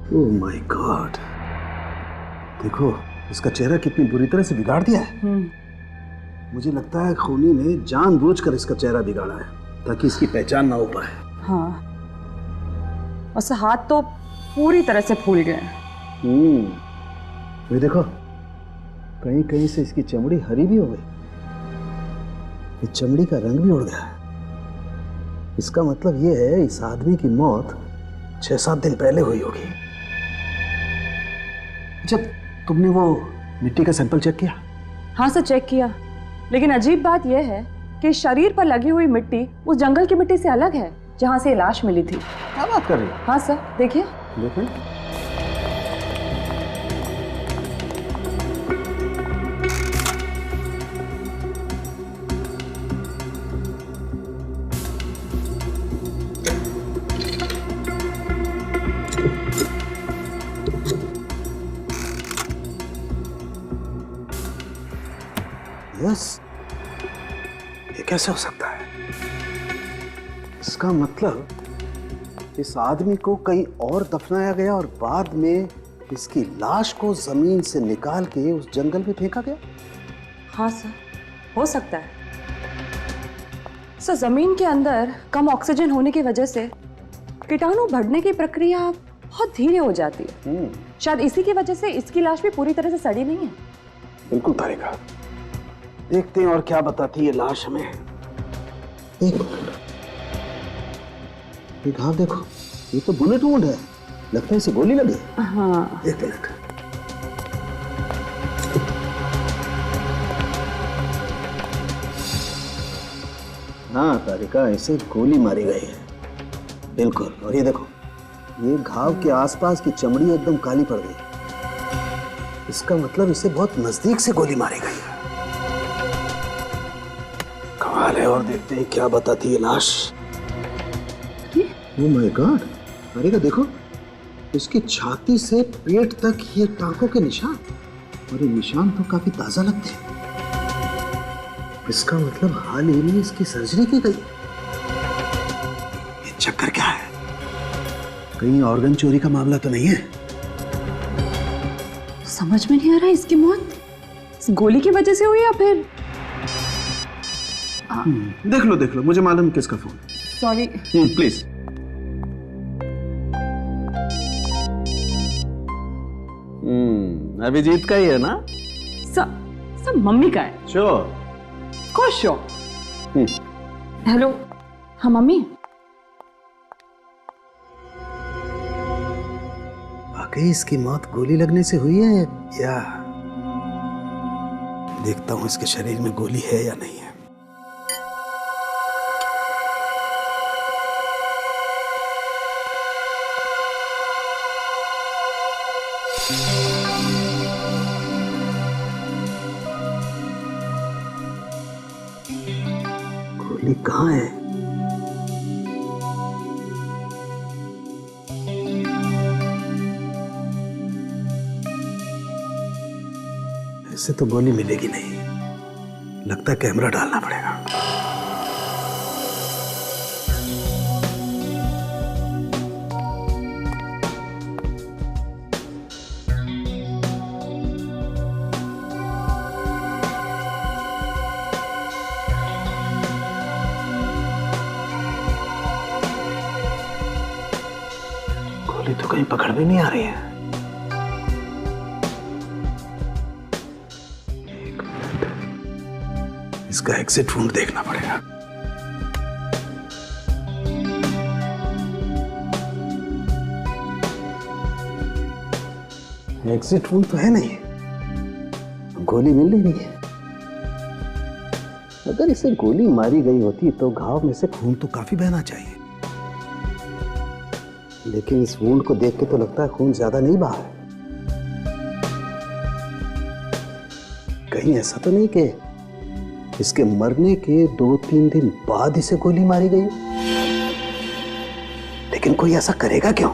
Oh my God, देखो इसका चेहरा कितनी बुरी तरह से बिगाड़ दिया है। मुझे लगता है खूनी ने जानबूझकर इसका चेहरा बिगाड़ा है ताकि इसकी पहचान ना हो पाए। हाँ, और हाथ तो पूरी तरह से फूल गए। ये देखो, कहीं कहीं से इसकी चमड़ी हरी भी हो गई, इस चमड़ी का रंग भी उड़ गया है। इसका मतलब ये है इस आदमी की मौत 6-7 दिन पहले हुई होगी। जब तुमने वो मिट्टी का सैंपल चेक किया? हाँ सर, चेक किया, लेकिन अजीब बात यह है कि शरीर पर लगी हुई मिट्टी उस जंगल की मिट्टी से अलग है जहाँ से लाश मिली थी। क्या बात कर रही हो? हाँ सर, देखिए। देखें। यस, ये कैसे हो सकता है? इसका मतलब इस आदमी को कहीं और दफनाया गया और बाद में इसकी लाश को जमीन से निकाल के उस जंगल में फेंका गया। हाँ सर, हो सकता है। सर, जमीन के अंदर कम ऑक्सीजन होने की वजह से कीटाणु बढ़ने की प्रक्रिया बहुत धीरे हो जाती है। शायद इसी की वजह से इसकी लाश भी पूरी तरह से सड़ी नहीं है। बिल्कुल तारिका, देखते हैं और क्या बताती है लाश हमें। एक मिनट, ये घाव देखो, ये तो बुलेट वुंड है, लगता है इसे गोली लगी। हाँ, एक मिनट। हाँ तारिका, इसे गोली मारी गई है, बिल्कुल। और ये देखो, ये घाव के आसपास की चमड़ी एकदम काली पड़ गई। इसका मतलब इसे बहुत नजदीक से गोली मारी गई है। कमाल है। और देखते हैं क्या बताती है लाश। ओह माय गॉड, तारिका देखो, इसकी छाती से पेट तक ये टांकों के निशान, और ये निशान तो काफी ताजा लगते हैं। इसका मतलब हाल ही में इसकी सर्जरी की गई। ये चक्कर क्या है? कहीं ऑर्गन चोरी का मामला तो नहीं है? समझ में नहीं आ रहा इसकी मौत इस गोली की वजह से हुई या फिर देख लो, मुझे मालूम किसका फोन। सॉरी। प्लीज। अभिजीत का ही है ना? सब मम्मी का है। श्योर? खुश श्योर। हेलो। हाँ मम्मी। वाकई इसकी मौत गोली लगने से हुई है या? देखता हूं इसके शरीर में गोली है या नहीं है। गोली कहाँ है? ऐसे तो गोली मिलेगी नहीं, लगता है कैमरा डालना पड़ेगा। गोली तो कहीं पकड़ में नहीं आ रही है। एक मिनट, इसका एग्जिट वुंड देखना पड़ेगा। एग्जिट वुंड तो है नहीं, गोली मिल नहीं रही है। अगर इसे गोली मारी गई होती तो घाव में से खून तो काफी बहना चाहिए, लेकिन इस वुंड को देख के तो लगता है खून ज्यादा नहीं बहा है। कहीं ऐसा तो नहीं कि इसके मरने के 2-3 दिन बाद इसे गोली मारी गई? लेकिन कोई ऐसा करेगा क्यों?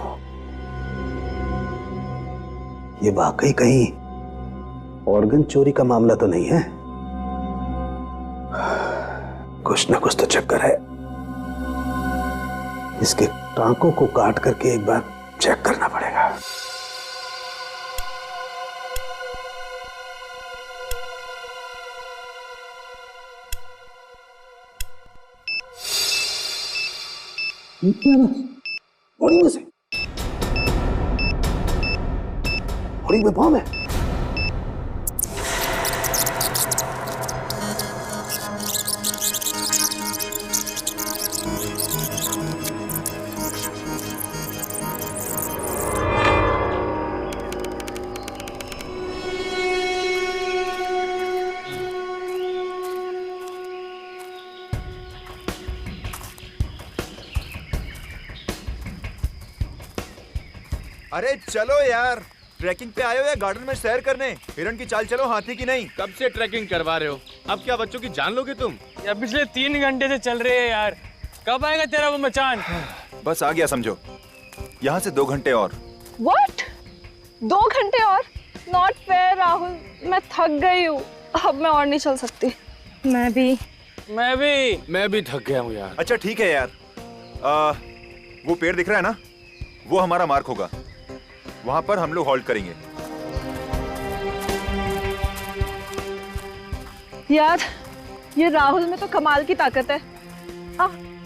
ये वाकई कहीं ऑर्गन चोरी का मामला तो नहीं है? कुछ ना कुछ तो चक्कर है। इसके टांकों को काट करके एक बार चेक करना पड़ेगा। होर्डिंग में से होर्डिंग में बॉम्ब है। अरे चलो यार, ट्रैकिंग पे आए हो या गार्डन में सैर करने? हिरण की चाल चलो, हाथी की नहीं। कब से ट्रैकिंग करवा रहे हो? अब क्या बच्चों की जान लोगे तुम? यार पिछले 3 घंटे से चल रहे हैं यार, कब आएगा तेरा वो मचान? बस आ गया समझो। यहाँ से 2 घंटे और। What? 2 घंटे और? Not fair राहुल, मैं थक गई हूँ, अब मैं और नहीं चल सकती। मैं भी थक गया हूँ यार। अच्छा ठीक है यार, वो पेड़ दिख रहा है ना, वो हमारा मार्क होगा। वहां पर हम लोग हॉल्ट करेंगे। यार ये राहुल में तो कमाल की ताकत है।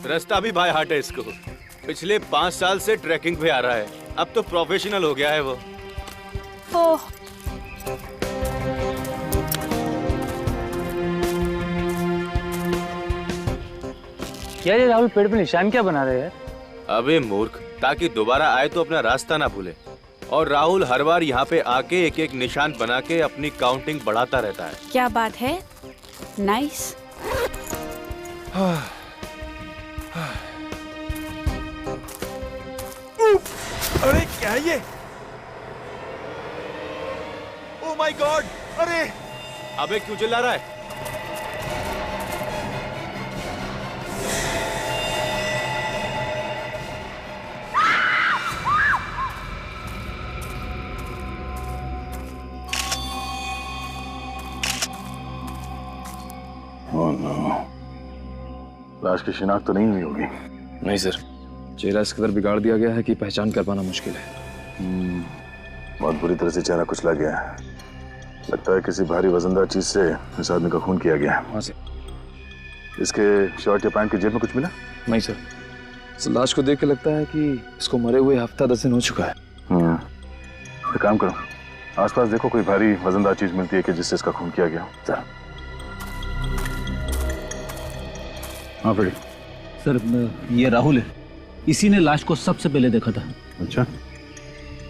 रास्ता भी बाय हार्ट है इसको। पिछले 5 साल से ट्रैकिंग पे आ रहा है, अब तो प्रोफेशनल हो गया है वो। ओह क्या ये राहुल पेड़ पे निशान क्या बना रहे हैं? अबे मूर्ख, ताकि दोबारा आए तो अपना रास्ता ना भूले। और राहुल हर बार यहाँ पे आके एक एक निशान बना के अपनी काउंटिंग बढ़ाता रहता है। क्या बात है, नाइस। अरे क्या है ये? Oh my God! अरे अबे क्यों चिल्ला रहा है? लाश की शिनाख्त तो नहीं हुई होगी? नहीं सर, चेहरा इस कदर बिगाड़ दिया गया है कि पहचान कर पाना मुश्किल है। बहुत बुरी तरह से चेहरा कुचला गया है। लगता है किसी भारी वजनदार चीज से इस आदमी का खून किया गया है। वहाँ से इसके शर्ट या पैंट की जेब में कुछ मिला? नहीं सर, इस लाश को देख के लगता है कि इसको मरे हुए हफ्ता 10 दिन हो चुका है। एक काम करो, आसपास देखो कोई भारी वजनदार चीज मिलती है कि जिससे इसका खून किया गया। जरा। हाँ फ्रेडी। सर ये राहुल है, इसी ने लाश को सबसे पहले देखा था। अच्छा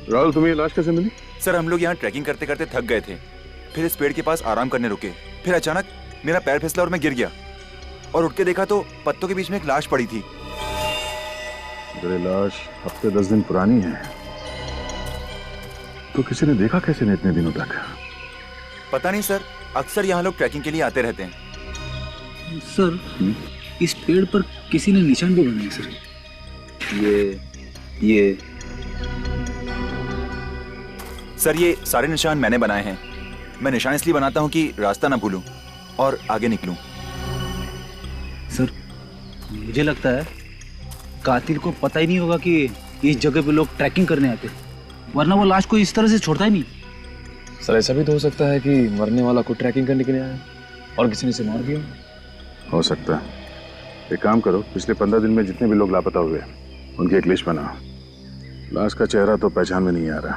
राहुल, तुम्हें ये लाश कैसे मिली? सर हम लोग यहाँ ट्रैकिंग करते करते थक गए थे, फिर इस पेड़ के पास आराम करने रुके, फिर अचानक मेरा पैर फिसला और मैं गिर गया और उठ के देखा तो पत्तों के बीच में एक लाश पड़ी थी। अरे लाश हफ्ते 10 दिन पुरानी है, तो किसी ने देखा कैसे नहीं इतने दिनों तक? पता नहीं सर, अक्सर यहाँ लोग ट्रैकिंग के लिए आते रहते हैं। सर इस पेड़ पर किसी ने निशान भी बनाए सर। ये सर ये सारे निशान मैंने बनाए हैं। मैं निशान इसलिए बनाता हूँ कि रास्ता ना भूलूं और आगे निकलूं। सर मुझे लगता है कातिल को पता ही नहीं होगा कि इस जगह पे लोग ट्रैकिंग करने आते, वरना वो लाश को इस तरह से छोड़ता ही नहीं। सर ऐसा भी तो हो सकता है कि मरने वाला को ट्रैकिंग करने के लिए आया और किसी ने इसे मार दिया हो सकता है। एक काम करो, पिछले 15 दिन में जितने भी लोग लापता हुए उनकी एक लिस्ट बनाओ। लाश का चेहरा तो पहचान में नहीं आ रहा,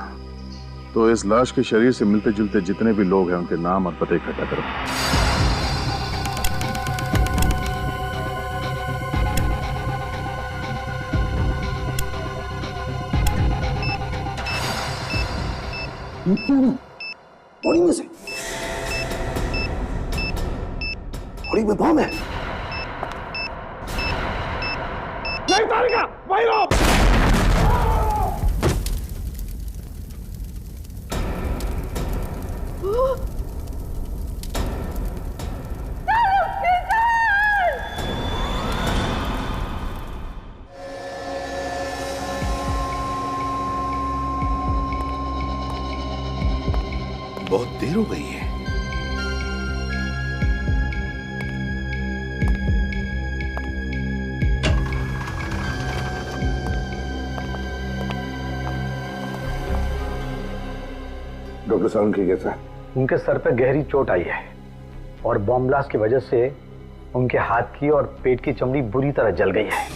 तो इस लाश के शरीर से मिलते जुलते जितने भी लोग हैं उनके नाम और पते इकट्ठा करो। होर्डिंग में से होर्डिंग में बॉम्ब है। नहीं तारिका, वहीं रहो। बहुत देर हो गई है। डॉक्टर सालुंखे कैसा है? उनके सर पे गहरी चोट आई है और बॉम्ब ब्लास्ट की वजह से उनके हाथ की और पेट की चमड़ी बुरी तरह जल गई है।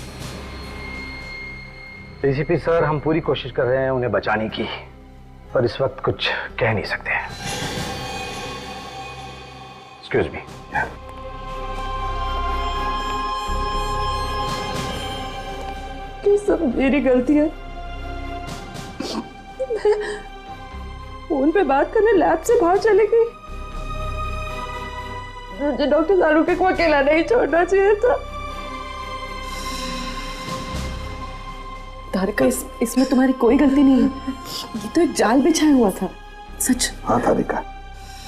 डीसीपी सर, हम पूरी कोशिश कर रहे हैं उन्हें बचाने की, पर इस वक्त कुछ कह नहीं सकते हैं। Excuse me. ये सब मेरी गलती है। फोन पे बात करने लैब से बाहर चली गई। मुझे डॉक्टर सालुंखे को अकेला नहीं छोड़ना चाहिए था। तारिका, इसमें तुम्हारी कोई गलती नहीं है। ये तो एक जाल बिछाया हुआ था। सच। हाँ तारिका,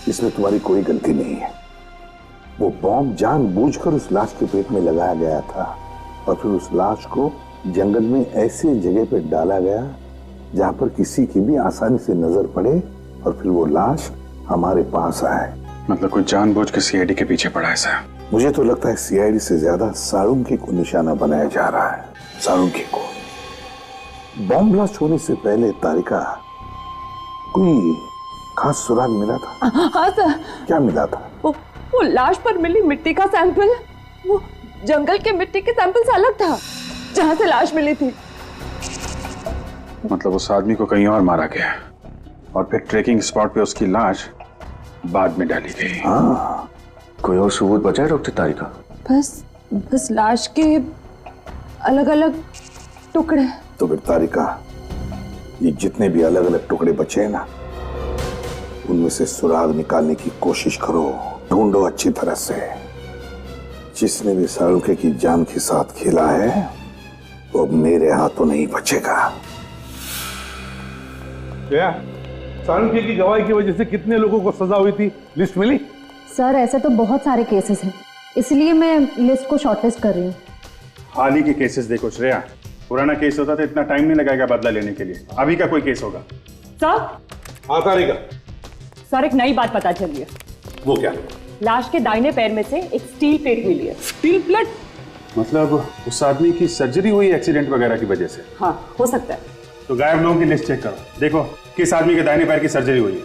इसमें तुम्हारी कोई गलती नहीं है। वो बॉम्ब जानबूझकर उस लाश के पेट में लगाया गया था और फिर उस लाश को जंगल में ऐसे जगह पे डाला गया जहां पर किसी की भी आसानी से नजर पड़े और फिर वो लाश हमारे पास आए। मतलब कोई जानबूझ के सीआईडी के पीछे पड़ा है सर? मुझे तो लगता है सीआईडी से ज्यादा सालुंखे को निशाना बनाया जा रहा है। सालुंखे को। बॉम्ब ब्लास्ट होने से पहले तारिका, कोई खास सुराग मिला था? हाँ सर। क्या मिला था? वो लाश पर मिली मिट्टी का सैंपल, वो जंगल के मिट्टी के सैंपल से अलग था जहां से लाश मिली थी। मतलब उस आदमी को कहीं और मारा गया और फिर ट्रेकिंग स्पॉट पे उसकी लाश बाद में डाली गई। हाँ। कोई और सबूत बचा है डॉक्टर तारिका? बस लाश के अलग अलग टुकड़े। तो फिर तारिका, ये जितने भी अलग अलग टुकड़े बचे हैं ना, उनमें से सुराग निकालने की कोशिश करो, ढूंढो अच्छी तरह से। जिसने भी सालुंखे की जान के साथ खेला है वो अब मेरे हाथों नहीं बचेगा। क्या सालुंखे की गवाही की वजह से कितने लोगों को सजा हुई थी, लिस्ट मिली? सर, ऐसे तो बहुत सारे केसेस हैं, इसलिए मैं लिस्ट को शॉर्टलिस्ट कर रही हूँ। हाल ही के केसेस देखो श्रेया, पुराना केस होता तो इतना टाइम नहीं लगेगा बदला लेने के लिए। अभी का कोई केस होगा? सर। हाँ तारिका। सर, एक नई बात पता चली है। वो क्या? लाश के दाहिने पैर में से एक स्टील प्लेट मिली है। Steel plate? मतलब उस आदमी की सर्जरी हुई एक्सीडेंट वगैरह की वजह से? हाँ, हो सकता है। तो गायब लोगों की लिस्ट चेक करो, देखो किस आदमी के दाहिने पैर की सर्जरी हुई है।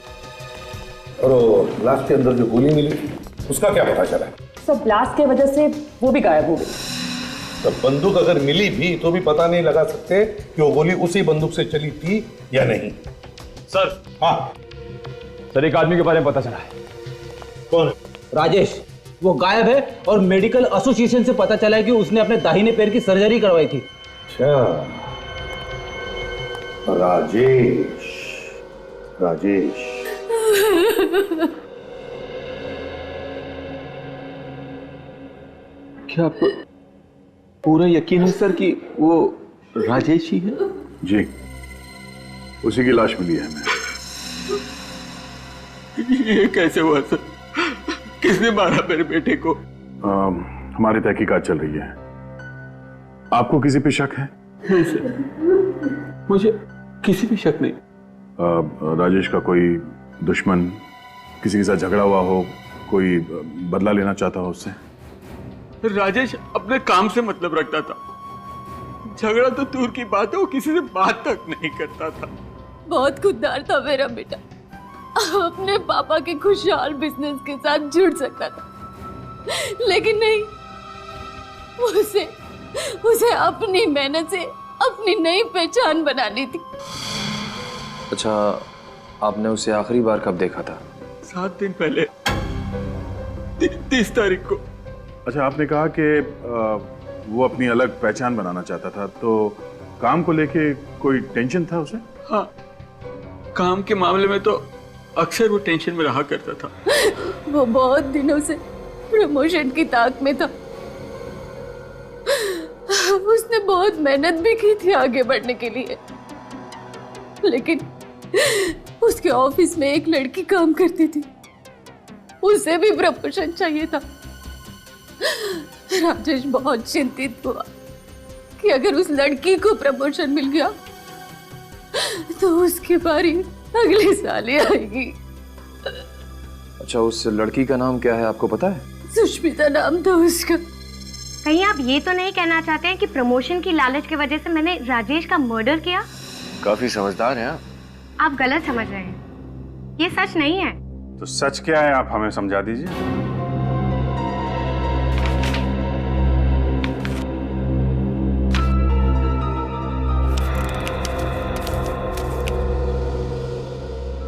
और लाश के अंदर जो गोली मिली उसका क्या पता चला? सर, ब्लास्ट की वजह से वो भी गायब हो गई। तो बंदूक अगर मिली भी तो भी पता नहीं लगा सकते कि वो गोली उसी बंदूक से चली थी या नहीं। सर। हाँ सर, एक आदमी के बारे में पता चला है। कौन? राजेश। वो गायब है और मेडिकल एसोसिएशन से पता चला है कि उसने अपने दाहिने पैर की सर्जरी करवाई थी। अच्छा, राजेश। राजेश। क्या आपको पूरा यकीन है सर कि वो राजेश ही है? जी, उसी की लाश मिली है हमें। ये कैसे हुआ सर? किसने मारा मेरे बेटे को? हमारी तहकीकात चल रही है। आपको किसी पे शक है? नहीं सर, मुझे किसी पे शक नहीं। राजेश का कोई दुश्मन, किसी के साथ झगड़ा हुआ हो, कोई बदला लेना चाहता हो उससे? राजेश अपने काम से मतलब रखता था, झगड़ा तो दूर की बात है, वो किसी से बात तक नहीं करता था। बहुत खुददार था मेरा बेटा, अपने पापा के खुशहाल बिजनेस के साथ जुड़ सकता था, लेकिन नहीं, उसे अपनी मेहनत से अपनी नई पहचान बनानी थी। अच्छा, आपने उसे आखिरी बार कब देखा था? 7 दिन पहले, 30 तारीख को। अच्छा, आपने कहा कि वो अपनी अलग पहचान बनाना चाहता था, तो काम को लेके कोई टेंशन था उसे? हाँ, काम के मामले में तो अक्सर वो टेंशन में रहा करता था। वो बहुत दिनों से प्रमोशन की ताक में था। उसने बहुत मेहनत भी की थी आगे बढ़ने के लिए, लेकिन उसके ऑफिस में एक लड़की काम करती थी, उसे भी प्रमोशन चाहिए था। राजेश बहुत चिंतित हुआ कि अगर उस लड़की को प्रमोशन मिल गया तो उसकी बारी अगले साल ही आएगी। अच्छा, उस लड़की का नाम क्या है, आपको पता है? सुष्मिता नाम था उसका। कहीं आप ये तो नहीं कहना चाहते हैं कि प्रमोशन की लालच की वजह से मैंने राजेश का मर्डर किया? काफी समझदार हैं आप। आप गलत समझ रहे हैं। ये सच नहीं है। तो सच क्या है आप हमें समझा दीजिए।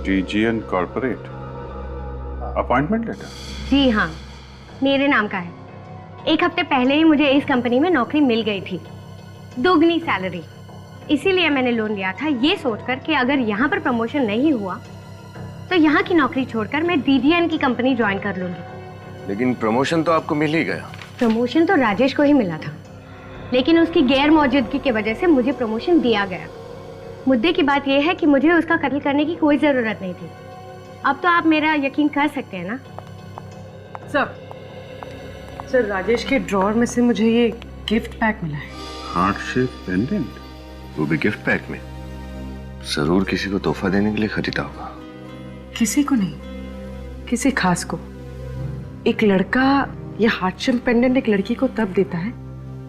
DGN corporate appointment letter? जी हाँ, मेरे नाम का है। 1 हफ्ते पहले ही मुझे इस कंपनी में नौकरी मिल गई थी, दोगुनी सैलरी। इसीलिए मैंने लोन लिया था, ये सोचकर कि अगर यहाँ पर प्रमोशन नहीं हुआ तो यहाँ की नौकरी छोड़कर मैं DGN की कंपनी ज्वाइन कर लूंगी। लेकिन प्रमोशन तो आपको मिल ही गया। प्रमोशन तो राजेश को ही मिला था, लेकिन उसकी गैर मौजूदगी की वजह से मुझे प्रमोशन दिया गया। मुद्दे की बात यह है कि मुझे उसका कत्ल करने की कोई जरूरत नहीं थी। अब तो आप मेरा यकीन कर सकते हैं ना? सर राजेश के ड्रॉअर में से मुझे ये गिफ्ट पैक मिला है। हार्ट शेप पेंडेंट, वो भी गिफ्ट पैक में। जरूर किसी को तोहफा देने के लिए खरीदा होगा। किसी को नहीं, किसी खास को। एक लड़का ये हार्ट शेप पेंडेंट एक लड़की को तब देता है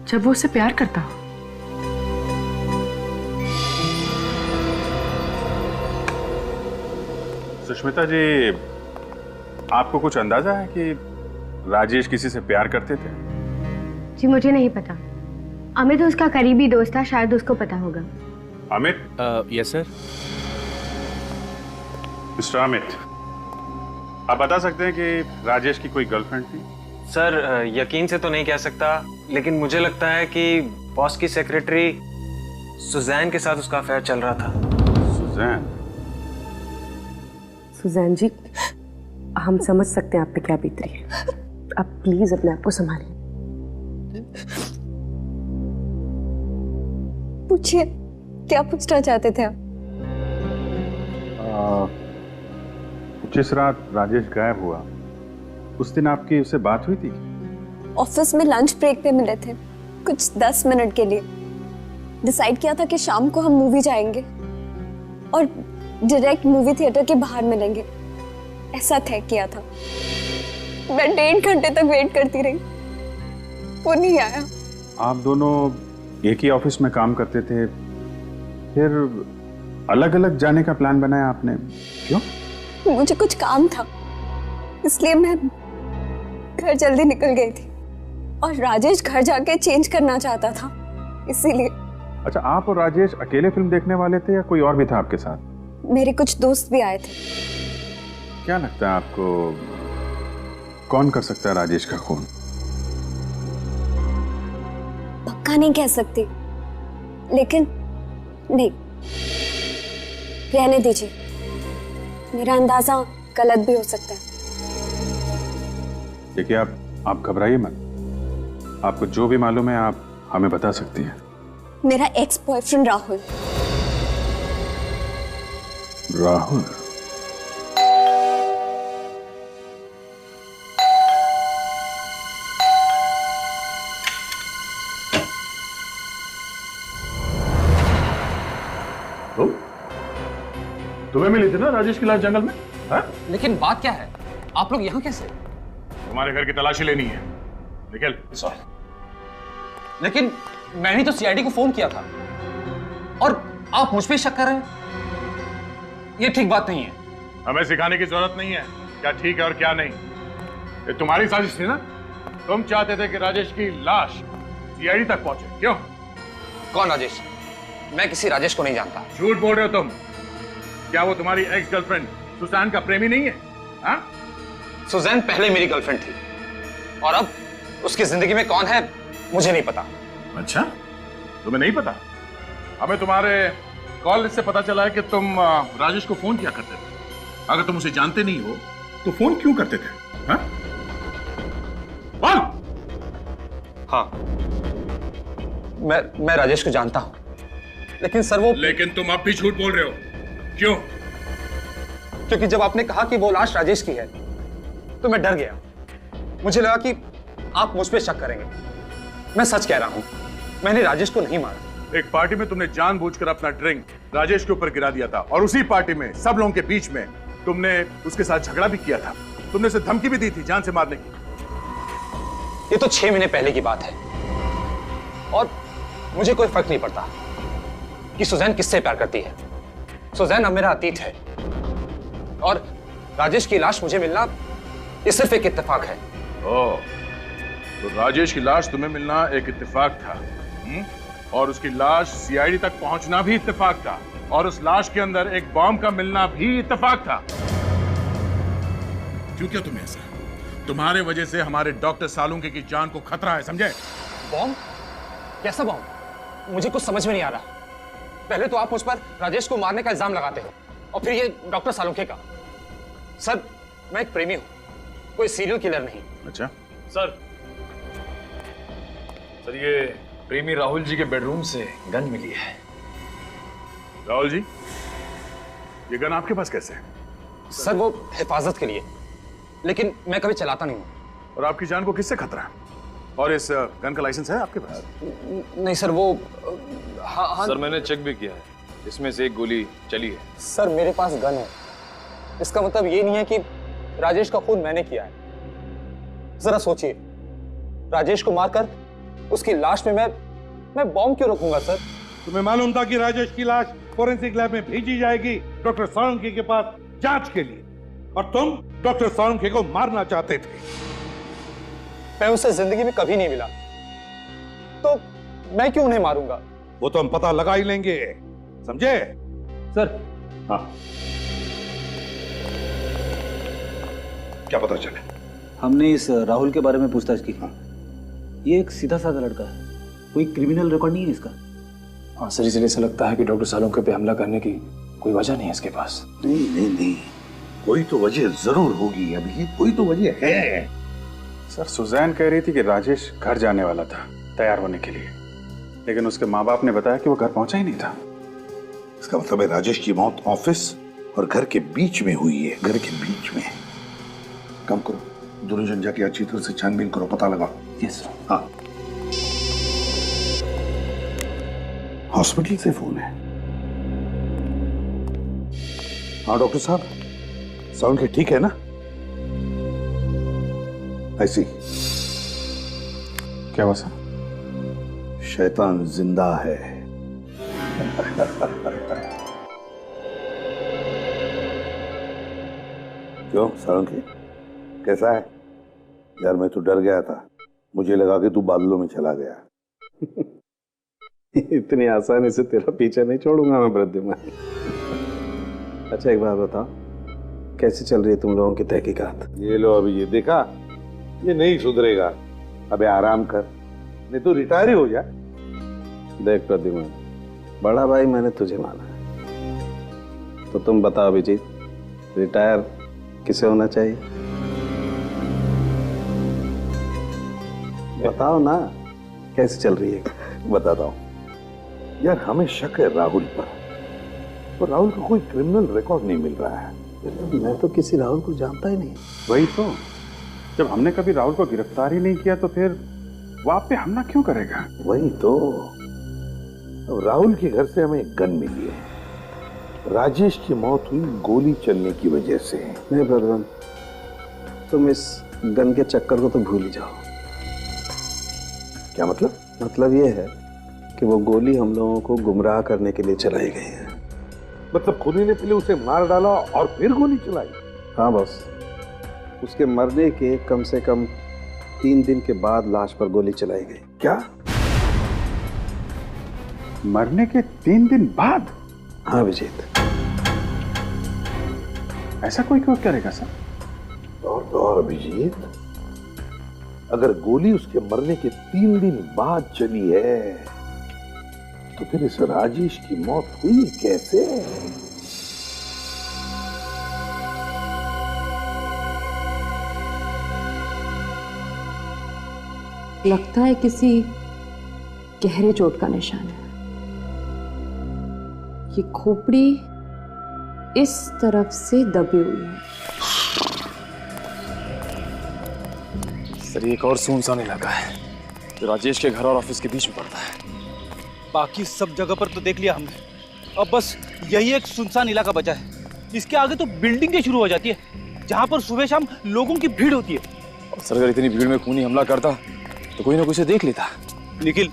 जब वो उसे प्यार करता हो। सुष्मिता जी, आपको कुछ अंदाजा है कि राजेश किसी से प्यार करते थे? जी मुझे नहीं पता। अमित उसका करीबी दोस्त था, शायद उसको पता होगा। Amit? Yes sir. Mister Amit, आप बता सकते हैं कि राजेश की कोई गर्लफ्रेंड थी? सर यकीन से तो नहीं कह सकता, लेकिन मुझे लगता है कि बॉस की सेक्रेटरी सुजैन के साथ उसका अफेयर चल रहा था। सुजैन? सुजैन जी, हम समझ सकते हैं आप पे क्या बीत रही है। आप प्लीज अपने आप को संभालिए। पूछिए, क्या पूछना चाहते थे आप? जिस रात राजेश गायब हुआ उस दिन आपकी उससे बात हुई थी? ऑफिस में लंच ब्रेक पे मिले थे, कुछ 10 मिनट के लिए। डिसाइड किया था कि शाम को हम मूवी जाएंगे और डायरेक्ट मूवी थिएटर के बाहर मिलेंगे, ऐसा तय किया था। मैं 1.5 घंटे तक वेट करती रही, वो नहीं आया। आप दोनों एक ही ऑफिस में काम करते थे, फिर अलग अलग जाने का प्लान बनाया आपने, क्यों? मुझे कुछ काम था, इसलिए मैं घर जल्दी निकल गई थी और राजेश घर जाके चेंज करना चाहता था, इसीलिए। अच्छा, आप और राजेश अकेले फिल्म देखने वाले थे या कोई और भी था आपके साथ? मेरे कुछ दोस्त भी आए थे। क्या लगता है आपको, कौन कर सकता है राजेश का खून? पक्का नहीं कह सकती, लेकिन नहीं, रहने दीजिए। मेरा अंदाजा गलत भी हो सकता है। देखिए, आप घबराइए मत। आपको जो भी मालूम है आप हमें बता सकती हैं। मेरा एक्स बॉयफ्रेंड राहुल। राहुल? तुम्हें मिली थी ना राजेश की लाश जंगल में? हा? लेकिन बात क्या है, आप लोग यहाँ कैसे? तुम्हारे घर की तलाशी लेनी है, निकल। लेकिन मैंने तो सीआईडी को फोन किया था और आप मुझ पे शक कर रहे हैं, ये ठीक बात नहीं है। हमें सिखाने की जरूरत नहीं है क्या ठीक है और क्या नहीं। ये तुम्हारी साजिश थी ना? तुम चाहते थे कि राजेश की लाश सीआईडी तक पहुंचे, क्यों? कौन राजेश? मैं किसी राजेश को नहीं जानता। झूठ बोल रहे हो तुम। क्या वो तुम्हारी एक्स गर्लफ्रेंड सुजैन का प्रेमी नहीं है? हा? सुजैन पहले मेरी गर्लफ्रेंड थी और अब उसकी जिंदगी में कौन है मुझे नहीं पता। अच्छा, तुम्हें नहीं पता? हमें तुम्हारे कॉल लिस्ट से पता चला है कि तुम राजेश को फोन किया करते थे। अगर तुम उसे जानते नहीं हो तो फोन क्यों करते थे? हा? बोल। हाँ, मैं राजेश को जानता हूं, लेकिन सर वो। लेकिन तुम अब भी झूठ बोल रहे हो, क्यों? क्योंकि जब आपने कहा कि वो लाश राजेश की है तो मैं डर गया। मुझे लगा कि आप मुझ पे शक करेंगे। मैं सच कह रहा हूं, मैंने राजेश को नहीं मारा। एक पार्टी में तुमने जानबूझकर अपना ड्रिंक राजेश के ऊपर गिरा दिया था और उसी पार्टी में सब लोगों के बीच में तुमने उसके साथ झगड़ा भी किया था। तुमने उसे धमकी भी दी थी जान से मारने की। ये तो 6 महीने पहले की बात है और मुझे कोई फर्क नहीं पड़ता कि सुजैन किससे प्यार करती है। सुजैन अब मेरा अतीत है। और राजेश की लाश मुझे मिलना ये सिर्फ एक इत्तेफाक है। ओह, तो राजेश की लाश तुम्हें मिलना एक इत्तेफाक था, और उसकी लाश सीआईडी तक पहुंचना भी इत्तेफाक था, और उस लाश के अंदर एक बॉम्ब का मिलना भी इत्तेफाक था। क्यों क्या तुम्हें ऐसा? तुम्हारे वजह से हमारे डॉक्टर सालुंके की जान को खतरा है, समझे? बॉम्ब? कैसा बॉम्ब? मुझे कुछ समझ में नहीं आ रहा। पहले तो आप मुझ पर राजेश को मारने का इल्जाम लगाते हो, और फिर ये डॉक्टर सालुंके का। सर, मैं एक प्रेमी हूं, कोई सीरियल किलर नहीं। अच्छा सर, ये प्रेमी राहुल जी के बेडरूम से गन मिली है। राहुल जी, ये गन आपके पास कैसे है? सर, वो हिफाजत के लिए, लेकिन मैं कभी चलाता नहीं हूं। और आपकी जान को किससे खतरा है? और इस गन का लाइसेंस है आपके पास? नहीं सर, वो हाँ। सर, मैंने चेक भी किया है, इसमें से एक गोली चली है। सर, मेरे पास गन है, इसका मतलब ये नहीं है कि राजेश का खून मैंने किया है। जरा सोचिए, राजेश को मारकर उसकी लाश में मैं बॉम्ब क्यों रखूंगा सर? तुम्हें मालूम था कि राजेश की लाश फोरेंसिक लैब में भेजी जाएगी डॉक्टर सालुंके के पास जांच के लिए, और तुम डॉक्टर सालुंके को मारना चाहते थे। मैं उसे जिंदगी में कभी नहीं मिला, तो मैं क्यों उन्हें मारूंगा? वो तो हम पता लगा ही लेंगे, समझे? सर। हाँ, क्या पता चले? हमने इस राहुल के बारे में पूछताछ की। ये एक सीधा साधा लड़का है, कोई क्रिमिनल रिकॉर्ड नहीं है इसका। हाँ सर, इसलिए ऐसा लगता है कि डॉक्टर सालुंके पे हमला करने की कोई वजह नहीं है इसके पास। नहीं, कोई तो वजह जरूर होगी, अभी कोई तो वजह है। सर, सुजैन कह रही थी कि राजेश घर जाने वाला था तैयार होने के लिए, लेकिन उसके माँ बाप ने बताया कि वो घर पहुंचा ही नहीं था। इसका मतलब है राजेश की मौत ऑफिस और घर के बीच में हुई है। घर के बीच में। कम करो, दोनों जन जाके अच्छी तरह से छानबीन करो, पता लगाओ। Yes sir. हाँ, हॉस्पिटल से फोन है। हाँ डॉक्टर साहब, साउंड ठीक है ना? ऐसी क्या हुआ सर? शैतान जिंदा है। क्यों सालुंके, कैसा है? यार मैं तो डर गया था, मुझे लगा कि तू बादलों में चला गया। इतनी आसानी से तेरा पीछा नहीं छोड़ूंगा मैं वृद्धिमान। अच्छा एक बात बताओ, कैसे चल रही है तुम लोगों की तहकीकात? ये लो अभी ये देखा, ये नहीं सुधरेगा। अबे आराम कर, नहीं तो रिटायर ही हो जा। देख प्रद्युमन, बड़ा भाई मैंने तुझे माना है, तो तुम बताओ अभिजीत, रिटायर किसे होना चाहिए? बताओ ना, कैसे चल रही है? बताता हूँ यार, हमें शक है राहुल पर, और राहुल का कोई क्रिमिनल रिकॉर्ड नहीं मिल रहा है। मैं तो किसी राहुल को जानता ही नहीं। वही तो, जब हमने कभी राहुल को गिरफ्तार ही नहीं किया तो फिर वो आप पे हमला क्यों करेगा? वही तो, अब राहुल के घर से हमें एक गन मिली है। राजेश की मौत हुई गोली चलने की वजह से। नहीं प्रद्युमन, तुम इस गन के चक्कर को तो भूल ही जाओ। क्या मतलब? मतलब ये है कि वो गोली हम लोगों को गुमराह करने के लिए चलाई गई है। मतलब खुनी ने पहले उसे मार डाला और फिर गोली चलाई? हाँ बॉस, उसके मरने के कम से कम 3 दिन के बाद लाश पर गोली चलाई गई। क्या? मरने के 3 दिन बाद? हाँ अभिजीत। ऐसा कोई क्यों करेगा सर? और अभिजीत, अगर गोली उसके मरने के 3 दिन बाद चली है, तो फिर इस राजेश की मौत हुई कैसे? लगता है किसी गहरे चोट का निशान है। ये खोपड़ी इस तरफ से दबी हुई है। सर, एक और सुनसान इलाका है जो राजेश के घर और ऑफिस के बीच में पड़ता है। बाकी सब जगह पर तो देख लिया हमने, अब बस यही एक सुनसान इलाका बचा है। इसके आगे तो बिल्डिंगें शुरू हो जाती है, जहां पर सुबह शाम लोगों की भीड़ होती है। सर, अगर इतनी भीड़ में खूनी हमला करता तो कोई ना कोई से देख लेता। निखिल,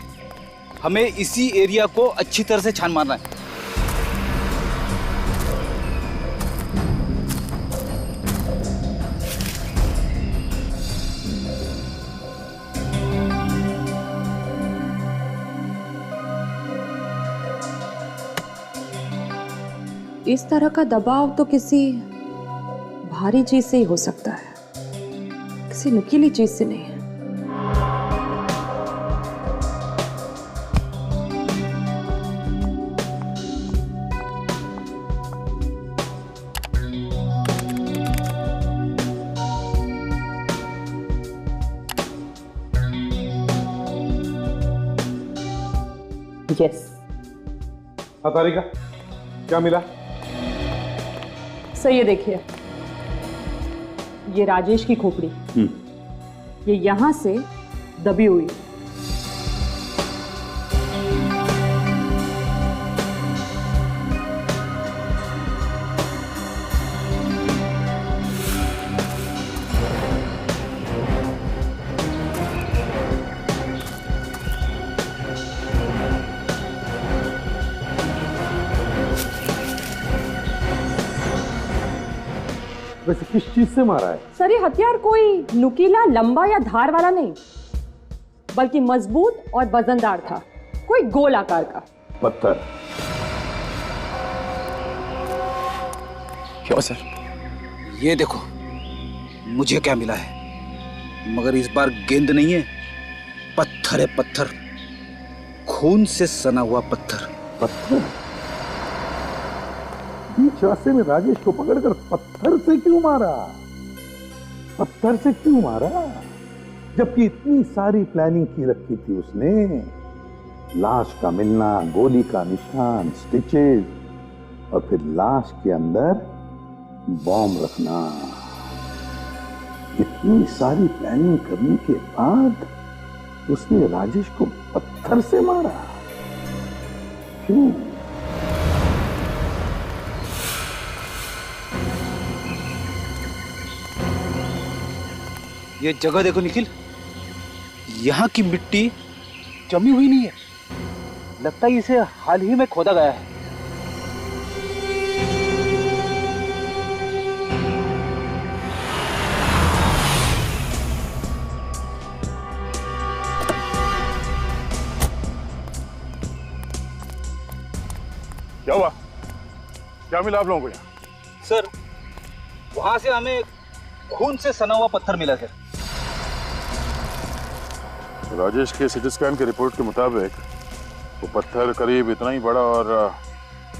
हमें इसी एरिया को अच्छी तरह से छान मारना है। इस तरह का दबाव तो किसी भारी चीज से ही हो सकता है, किसी नुकीली चीज से नहीं है। यस। हाँ तारिका, क्या मिला? सर ये देखिए, ये राजेश की खोपड़ी, ये यहां से दबी हुई। वैसे किस चीज से मारा है? सर ये हथियार कोई नुकीला, लंबा या धार वाला नहीं, बल्कि मजबूत और वजनदार था, कोई गोल आकार का पत्थर। क्यों सर? ये देखो, मुझे क्या मिला है, मगर इस बार गेंद नहीं है, पत्थर है, पत्थर, खून से सना हुआ पत्थर। पत्थर? बीच रास्ते में राजेश को पकड़कर पत्थर से क्यों मारा? पत्थर से क्यों मारा? जबकि इतनी सारी प्लानिंग की रखी थी उसने, लाश का मिलना, गोली का निशान, स्टिचेस, और फिर लाश के अंदर बॉम्ब रखना। इतनी सारी प्लानिंग करने के बाद उसने राजेश को पत्थर से मारा, क्यों? ये जगह देखो निखिल, यहाँ की मिट्टी जमी हुई नहीं है, लगता है इसे हाल ही में खोदा गया है। क्या हुआ? क्या मिला आप लोगों को यहाँ? सर, वहां से हमें खून से सना हुआ पत्थर मिला सर। राजेश के सिटी स्कैन के रिपोर्ट के मुताबिक वो पत्थर करीब इतना ही बड़ा और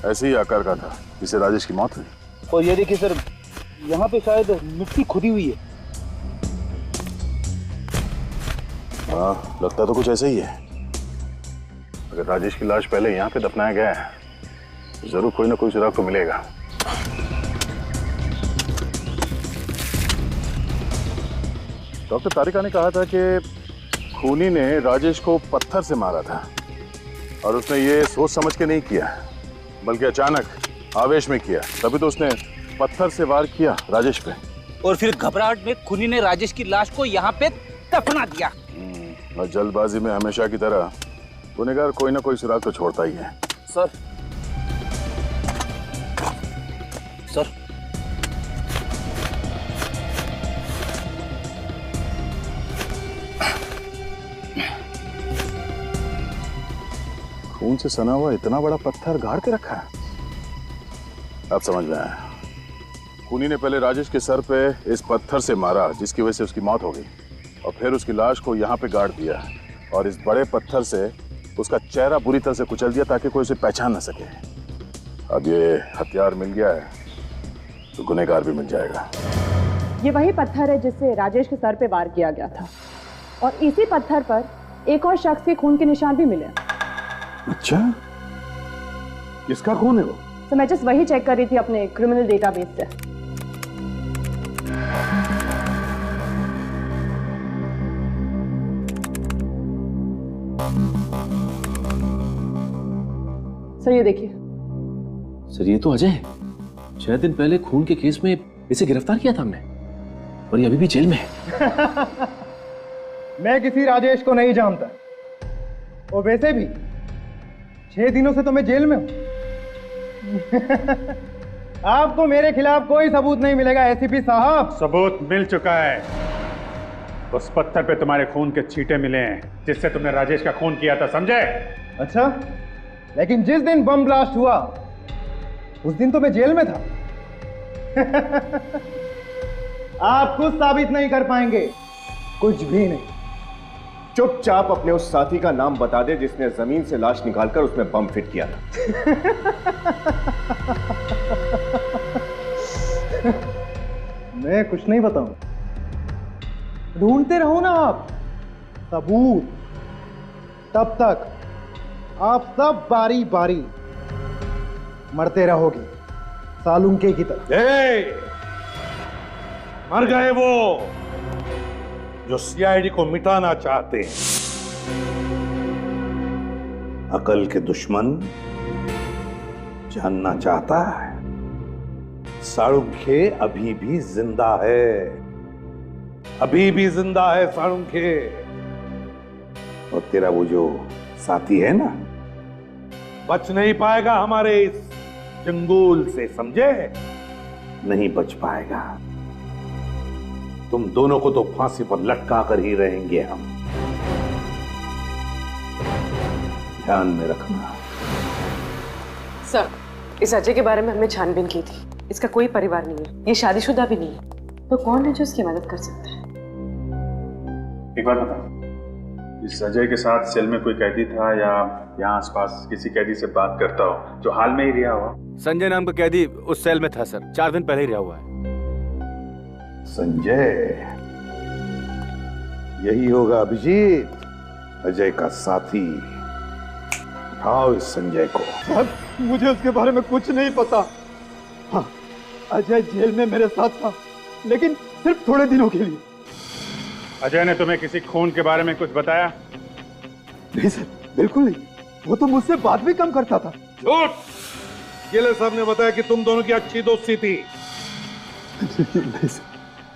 ऐसे ही आकार का था जिससे राजेश की मौत हुई। और ये देखिए सर, यहाँ पे शायद मिट्टी खुदी हुई है। हाँ, लगता तो कुछ ऐसा ही है। अगर राजेश की लाश पहले यहाँ पे दफनाया गया है, तो जरूर कोई ना कोई सुराग तो मिलेगा। डॉक्टर तारिका ने कहा था कि खूनी ने राजेश को पत्थर से मारा था, और उसने ये सोच समझ के नहीं किया, बल्कि अचानक आवेश में किया। तभी तो उसने पत्थर से वार किया राजेश पे, और फिर घबराहट में खूनी ने राजेश की लाश को यहाँ पे दफना दिया। और जल्दबाजी में हमेशा की तरह गुनहगार कोई ना कोई सुराग तो छोड़ता ही है। सर, सर, खून से सना हुआ इतना बड़ा पत्थर गाड़ के रखा है। अब समझ में आया, खूनी ने पहले राजेश के सर पे इस पत्थर से मारा, जिसकी वजह से उसकी मौत हो गई, और फिर उसकी लाश को यहाँ पे गाड़ दिया, और इस बड़े पत्थर से उसका चेहरा बुरी तरह से कुचल दिया ताकि कोई उसे पहचान न सके। अब ये हथियार मिल गया है तो गुनहगार भी मिल जाएगा। ये वही पत्थर है जिससे राजेश के सर पे वार किया गया था, और इसी पत्थर पर एक और शख्स के खून के निशान भी मिले। अच्छा, किसका खून है वो? तो मैं जस्ट वही चेक कर रही थी अपने क्रिमिनल डेटाबेस से। सर ये देखिए। सर ये तो अजय है। 6 दिन पहले खून के केस में इसे गिरफ्तार किया था हमने, और ये अभी भी जेल में है। मैं किसी राजेश को नहीं जानता, और वैसे भी 6 दिनों से तो मैं जेल में हूं। आपको मेरे खिलाफ कोई सबूत नहीं मिलेगा एसीपी साहब। सबूत मिल चुका है। उस पत्थर पे तुम्हारे खून के छींटे मिले हैं जिससे तुमने राजेश का खून किया था, समझे? अच्छा, लेकिन जिस दिन बम ब्लास्ट हुआ उस दिन तो मैं जेल में था। आप कुछ साबित नहीं कर पाएंगे, कुछ भी नहीं। चुपचाप अपने उस साथी का नाम बता दे जिसने जमीन से लाश निकालकर उसमें बम फिट किया था। मैं कुछ नहीं बताऊं। ढूंढते रहो ना आप सबूत, तब तक आप सब बारी बारी मरते रहोगे सालुंके की तरह। मर गए वो जो सीआईडी को मिटाना चाहते हैं। अकल के दुश्मन जानना चाहता है साळुंखे अभी भी जिंदा है, अभी भी जिंदा है साळुंखे। और तेरा वो जो साथी है ना, बच नहीं पाएगा हमारे इस चंगुल से, समझे? नहीं बच पाएगा। तुम दोनों को तो फांसी पर लटका कर ही रहेंगे हम, ध्यान में रखना। सर, इस अजय के बारे में हमने छानबीन की थी। इसका कोई परिवार नहीं है, ये शादीशुदा भी नहीं है। तो कौन है जो इसकी मदद कर सकता है? एक बार बताओ, इस अजय के साथ सेल में कोई कैदी था या यहाँ आसपास किसी कैदी से बात करता हो जो हाल में ही रिहा हुआ? संजय नाम का कैदी उस सेल में था सर, 4 दिन पहले ही रिहा हुआ है। संजय, यही होगा अभिजीत, अजय का साथी। उठाओ इस संजय को। सर, मुझे उसके बारे में कुछ नहीं पता। हाँ, अजय जेल में मेरे साथ था, लेकिन सिर्फ थोड़े दिनों के लिए। अजय ने तुम्हें किसी खून के बारे में कुछ बताया? नहीं सर, बिल्कुल नहीं। वो तो मुझसे बात भी कम करता था। झूठ! जेलर साहब ने बताया कि तुम दोनों की अच्छी दोस्ती थी। नहीं सर।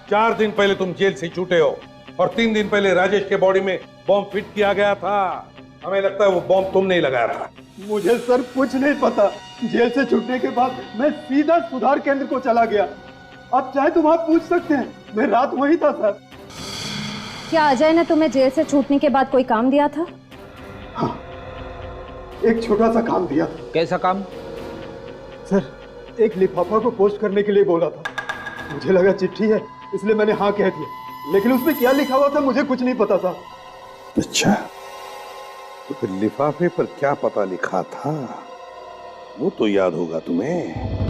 4 दिन पहले तुम जेल से छूटे हो और 3 दिन पहले राजेश के बॉडी में बॉम्ब फिट किया गया था। हमें लगता है वो बॉम्ब तुमने ही लगाया था। मुझे सर कुछ नहीं पता। जेल से छूटने के बाद मैं सीधा सुधार केंद्र को चला गया। आप चाहे तो वहां पूछ सकते हैं, मैं रात वहीं था सर। क्या अजय ने तुम्हें जेल से छूटने के बाद कोई काम दिया था? हाँ, एक छोटा सा काम दिया था। कैसा काम? सर, एक लिफाफा को पोस्ट करने के लिए बोला था। मुझे लगा चिट्ठी है, इसलिए मैंने हाँ कह दिया, लेकिन उसमें क्या लिखा हुआ था मुझे कुछ नहीं पता था। अच्छा, तो फिर लिफाफे पर क्या पता लिखा था वो तो याद होगा तुम्हें।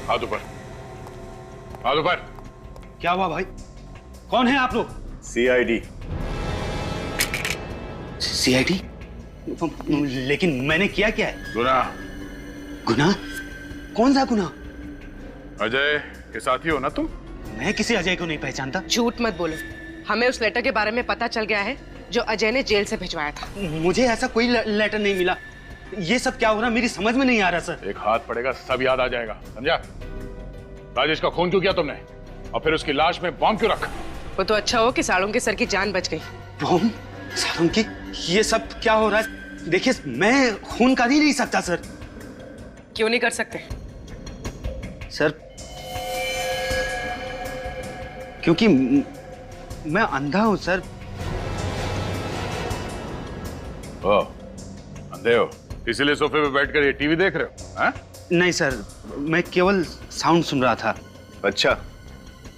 हाथ ऊपर, हाथ ऊपर। क्या हुआ भाई? कौन है आप लोग? सीआईडी। सीआईडी? लेकिन मैंने किया क्या है? गुनाह। गुनाह? कौन सा गुनाह? अजय के साथी हो ना तुम? मैं किसी अजय को नहीं पहचानता। झूठ मत बोलो, हमें उस लेटर के बारे में पता चल गया है जो अजय ने जेल से भिजवाया था। मुझे ऐसा कोई लेटर नहीं मिला। ये सब क्या हो रहा मेरी समझ में नहीं आ रहा सर। एक हाथ पड़ेगा सब याद आ जाएगा, समझा? राजेश का खून क्यों किया तुमने और फिर उसकी लाश में बॉम्ब क्यों रखा? वो तो अच्छा हो कि साळुंके सर की जान बच गई। बॉम्ब? साळुंके? ये सब क्या हो रहा है? देखिए, मैं खून कर ही नहीं सकता सर। क्यों नहीं कर सकते? सर, क्योंकि मैं अंधा हूं सर। अंधे हो इसीलिए सोफे पे बैठकर ये टीवी देख रहे हो? हाँ? नहीं सर, मैं केवल साउंड सुन रहा था। अच्छा,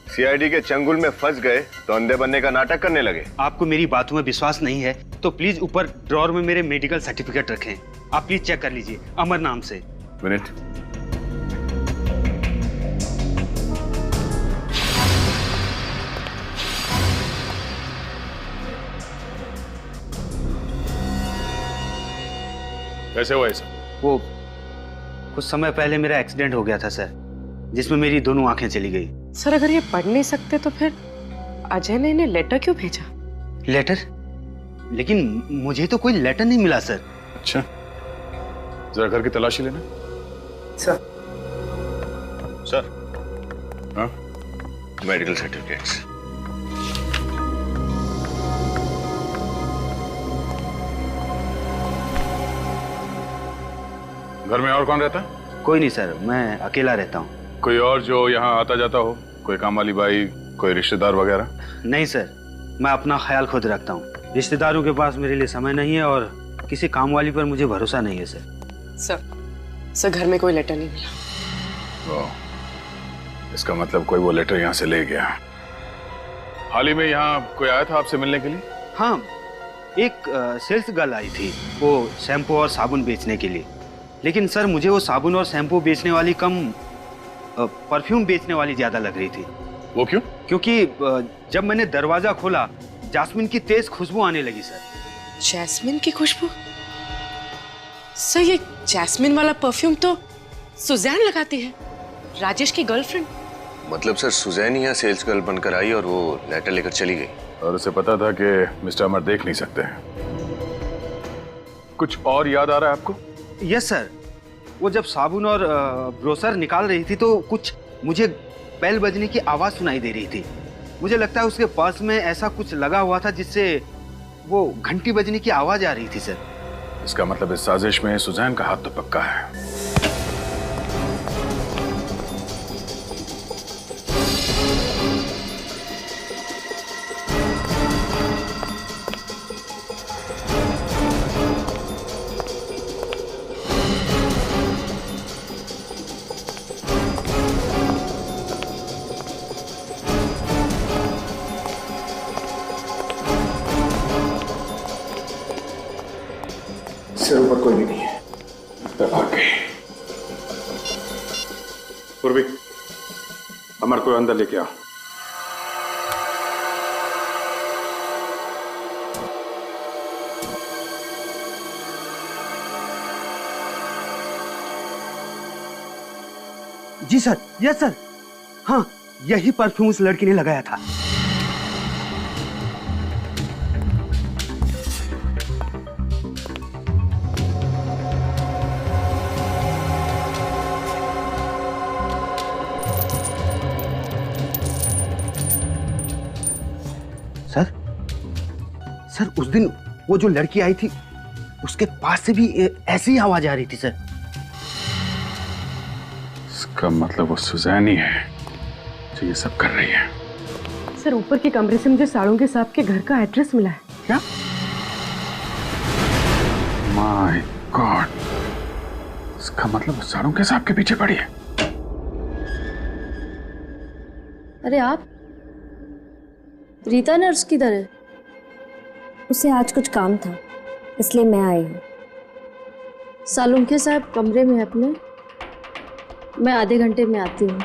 सीआईडी के चंगुल में फंस गए तो अंधे बनने का नाटक करने लगे। आपको मेरी बातों में विश्वास नहीं है तो प्लीज ऊपर ड्रॉर में मेरे मेडिकल सर्टिफिकेट रखें। आप प्लीज चेक कर लीजिए, अमर नाम से। मिनट। कैसे हुआ ऐसा? वो कुछ समय पहले मेरा एक्सीडेंट हो गया था सर, जिसमें मेरी दोनों आंखें चली गई। सर, अगर ये पढ़ नहीं सकते तो फिर अजय ने इन्हें लेटर क्यों भेजा? लेटर? लेकिन मुझे तो कोई लेटर नहीं मिला सर। अच्छा, जरा घर की तलाशी लेना। सर। सर। हाँ? Medical certificates. घर में और कौन रहता है? कोई नहीं सर, मैं अकेला रहता हूँ। कोई और जो यहाँ आता जाता हो? कोई काम वाली बाई, कोई रिश्तेदार वगैरह? नहीं सर, मैं अपना ख्याल खुद रखता हूँ। रिश्तेदारों के पास मेरे लिए समय नहीं है और किसी काम वाली पर मुझे भरोसा नहीं है सर। सर घर में कोई लेटर नहीं मिला। इसका मतलब कोई वो लेटर यहाँ से ले गया। हाल ही में यहाँ कोई आया था आपसे मिलने के लिए? हाँ, एक सेल्स गर्ल आई थी, वो शैम्पू और साबुन बेचने के लिए। लेकिन सर मुझे वो साबुन और शैम्पू बेचने वाली कम परफ्यूम बेचने वाली ज्यादा लग रही थी। वो क्यों? क्योंकि जब मैंने दरवाजा खोला जास्मिन की तेज खुशबू आने लगी सर। जैस्मिन की खुशबू? सर ये जैस्मिन वाला परफ्यूम तो सुजैन लगाती है, राजेश की गर्लफ्रेंड। मतलब सर सुजैन यहाँ सेल्स गर्ल बनकर आई और वो लेटर लेकर चली गई, और उसे पता था कि मिस्टर अमर देख नहीं सकते हैं। कुछ और याद आ रहा है आपको? यस सर, वो जब साबुन और ब्रोसर निकाल रही थी तो कुछ मुझे बेल बजने की आवाज सुनाई दे रही थी। मुझे लगता है उसके पर्स में ऐसा कुछ लगा हुआ था जिससे वो घंटी बजने की आवाज आ रही थी सर। इसका मतलब इस साजिश में सुजैन का हाथ तो पक्का है। सिर ऊपर कोई भी नहीं है, भाग गई। पूर्वी, अमर को अंदर लेके आओ। जी सर, यस सर। हाँ, यही परफ्यूम उस लड़की ने लगाया था। सर उस दिन वो जो लड़की आई थी उसके पास से भी ऐसी ही आवाज आ रही थी सर। इसका मतलब वो सुजैन ही है जो ये सब कर रही है। सर ऊपर के कमरे से मुझे साड़ोंके साहब के घर का एड्रेस मिला है। क्या? माय गॉड, इसका मतलब वो साड़ोंके साहब के पीछे पड़ी है। अरे आप, रीता नर्स किधर है? उसे आज कुछ काम था इसलिए मैं आई हूँ। सालुंखे साहब कमरे में अपने, मैं आधे घंटे में आती हूँ।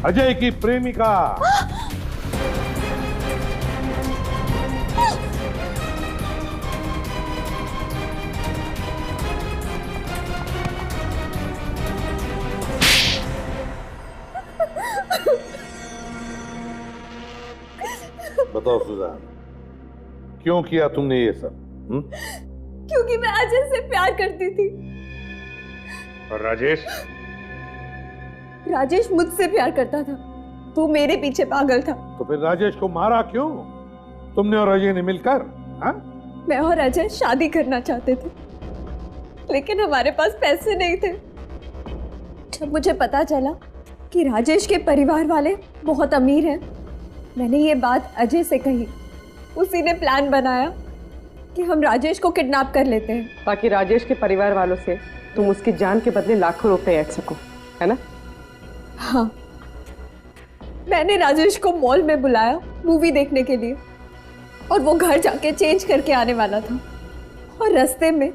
अजय की प्रेमिका बताओ सुजान, क्यों किया तुमने ये सब? क्योंकि मैं अजय से प्यार करती थी। और राजेश? राजेश मुझसे प्यार करता था, तू मेरे पीछे पागल था। तो फिर राजेश को मारा क्यों? तुमने और अजय ने मिलकर? हाँ? मैं और अजय शादी करना चाहते थे, लेकिन हमारे पास पैसे नहीं थे। जब मुझे पता चला कि राजेश के परिवार वाले बहुत अमीर हैं, मैंने ये बात अजय से कही। उसी ने प्लान बनाया कि हम राजेश को किडनैप कर लेते हैं, ताकि राजेश के परिवार वालों से तुम उसकी जान के बदले लाखों रुपए ऐंठ सको, है ना? हाँ, मैंने राजेश को मॉल में बुलाया मूवी देखने के लिए, और वो घर जाके चेंज करके आने वाला था। और रास्ते में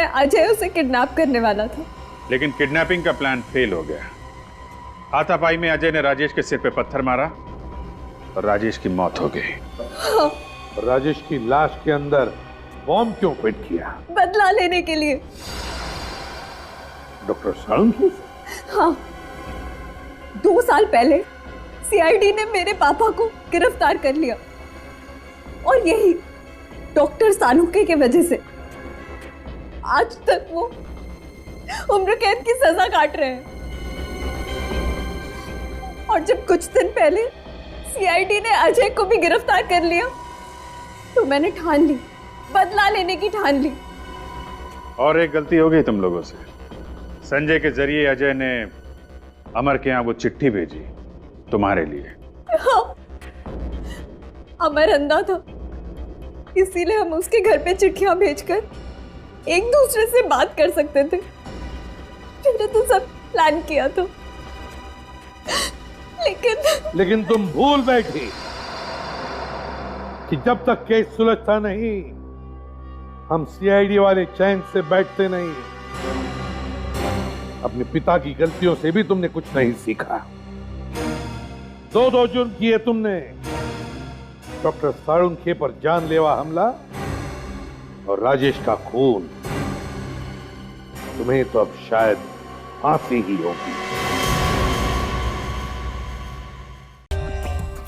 अजय उसे किडनैप करने वाला था। लेकिन किडनैपिंग का प्लान फेल हो गया। हाथापाई में अजय ने राजेश के सिर पे पत्थर मारा और राजेश की मौत हो गई। हाँ। राजेश की लाश के अंदर बॉम्ब क्यों फिट किया? बदला लेने के लिए। डॉक्टर साळुंखे की? हाँ, 2 साल पहले सीआईडी ने मेरे पापा को गिरफ्तार कर लिया, और यही डॉक्टर साळुंखे की वजह से आज तक वो उम्र कैद की सजा काट रहे हैं। और जब कुछ दिन पहले सीआईडी ने अजय को भी गिरफ्तार कर लिया, तो मैंने ठान ली, बदला लेने की ठान ली। और एक गलती हो गई तुम लोगों से। संजय के जरिए अजय ने अमर के यहाँ वो चिट्ठी भेजी तुम्हारे लिए। हाँ, अमर अंधा था, इसीलिए हम उसके घर पे चिट्ठियां भेजकर एक दूसरे से बात कर सकते थे। मैंने तो सब प्लान किया था, लेकिन तुम भूल बैठी कि जब तक केस सुलझता नहीं, हम सीआईडी वाले चैन से बैठते नहीं। अपने पिता की गलतियों से भी तुमने कुछ नहीं सीखा। 2 जुर्म किए तुमने, डॉक्टर साळुंखे पर जानलेवा हमला और राजेश का खून। तुम्हें तो अब शायद फांसी ही होगी।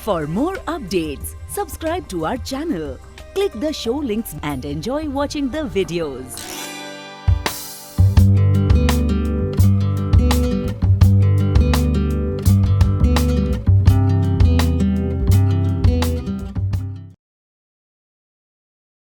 For more updates, subscribe to our channel, click the show links and enjoy watching the videos.